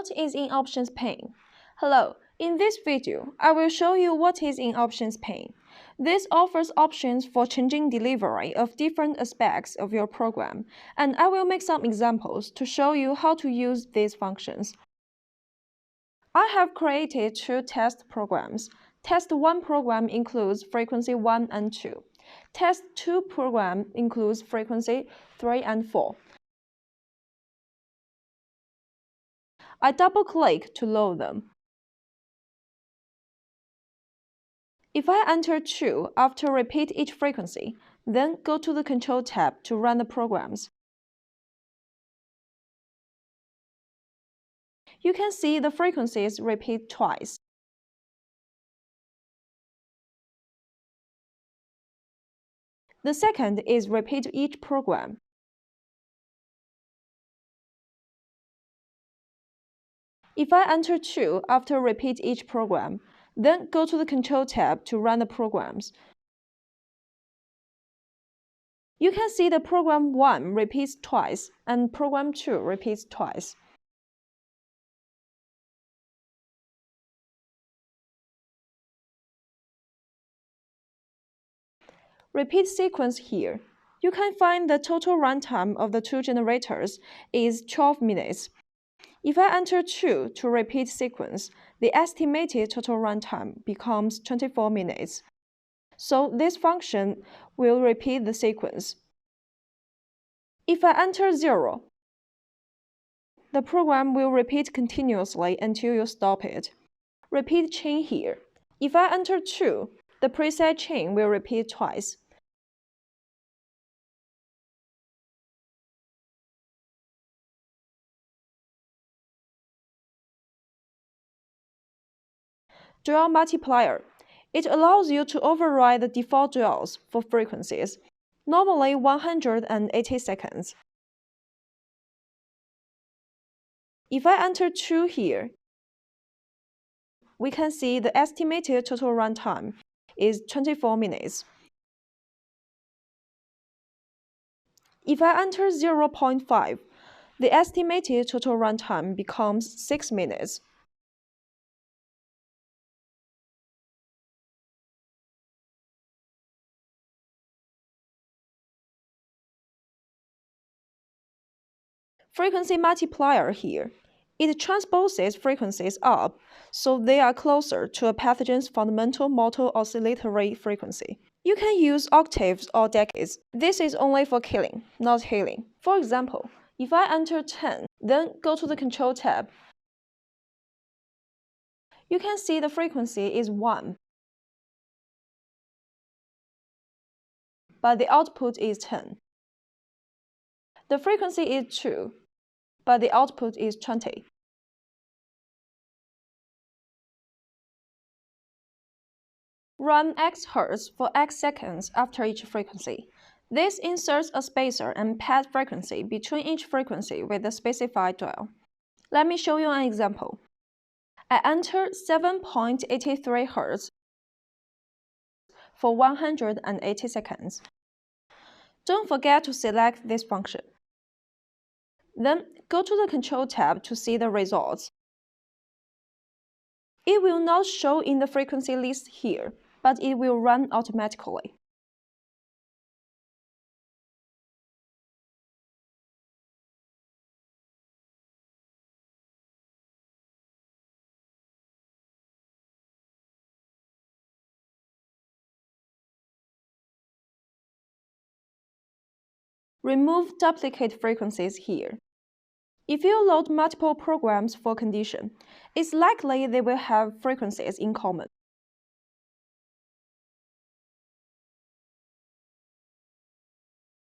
What is in Options pane? Hello, in this video, I will show you what is in Options pane. This offers options for changing delivery of different aspects of your program, and I will make some examples to show you how to use these functions. I have created two test programs. Test 1 program includes frequency 1 and 2. Test 2 program includes frequency 3 and 4. I double-click to load them. If I enter 2 after repeat each frequency, then go to the Control tab to run the programs. You can see the frequencies repeat twice. The second is repeat each program. If I enter 2 after repeat each program, then go to the Control tab to run the programs. You can see the program 1 repeats twice and program 2 repeats twice. Repeat sequence here. You can find the total runtime of the two generators is 12 minutes. If I enter 2 to repeat sequence, the estimated total runtime becomes 24 minutes. So this function will repeat the sequence. If I enter 0, the program will repeat continuously until you stop it. Repeat chain here. If I enter 2, the preset chain will repeat twice. Dual multiplier. It allows you to override the default duals for frequencies, normally 180 seconds. If I enter 2 here, we can see the estimated total runtime is 24 minutes. If I enter 0.5, the estimated total runtime becomes 6 minutes. Frequency multiplier here. It transposes frequencies up, so they are closer to a pathogen's fundamental motor oscillatory frequency. You can use octaves or decades. This is only for killing, not healing. For example, if I enter 10, then go to the Control tab, you can see the frequency is 1, but the output is 10. The frequency is 2, but the output is 20. Run x hertz for x seconds after each frequency. This inserts a spacer and pad frequency between each frequency with the specified dual. Let me show you an example. I enter 7.83 Hz for 180 seconds. Don't forget to select this function. Then go to the Control tab to see the results. It will not show in the frequency list here, but it will run automatically. Remove duplicate frequencies here. If you load multiple programs for condition, it's likely they will have frequencies in common.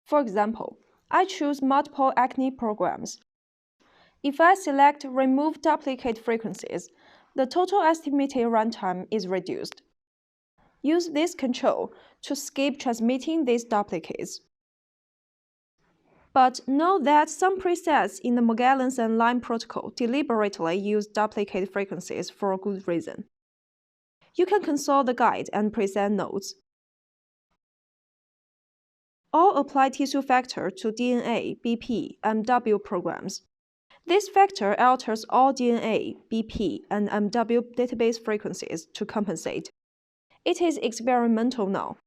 For example, I choose multiple acne programs. If I select Remove Duplicate Frequencies, the total estimated runtime is reduced. Use this control to skip transmitting these duplicates. But note that some presets in the Magellan's and Line protocol deliberately use duplicate frequencies for a good reason. You can consult the guide and preset notes. All apply tissue factor to DNA, BP, and W programs. This factor alters all DNA, BP, and MW database frequencies to compensate. It is experimental now.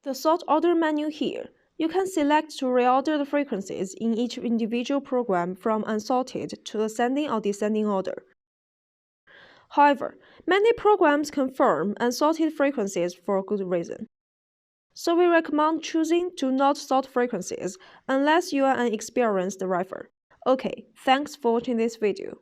The sort order menu here. You can select to reorder the frequencies in each individual program from unsorted to ascending or descending order. However, many programs confirm unsorted frequencies for a good reason. So we recommend choosing do not sort frequencies unless you are an experienced riffer. Okay, thanks for watching this video.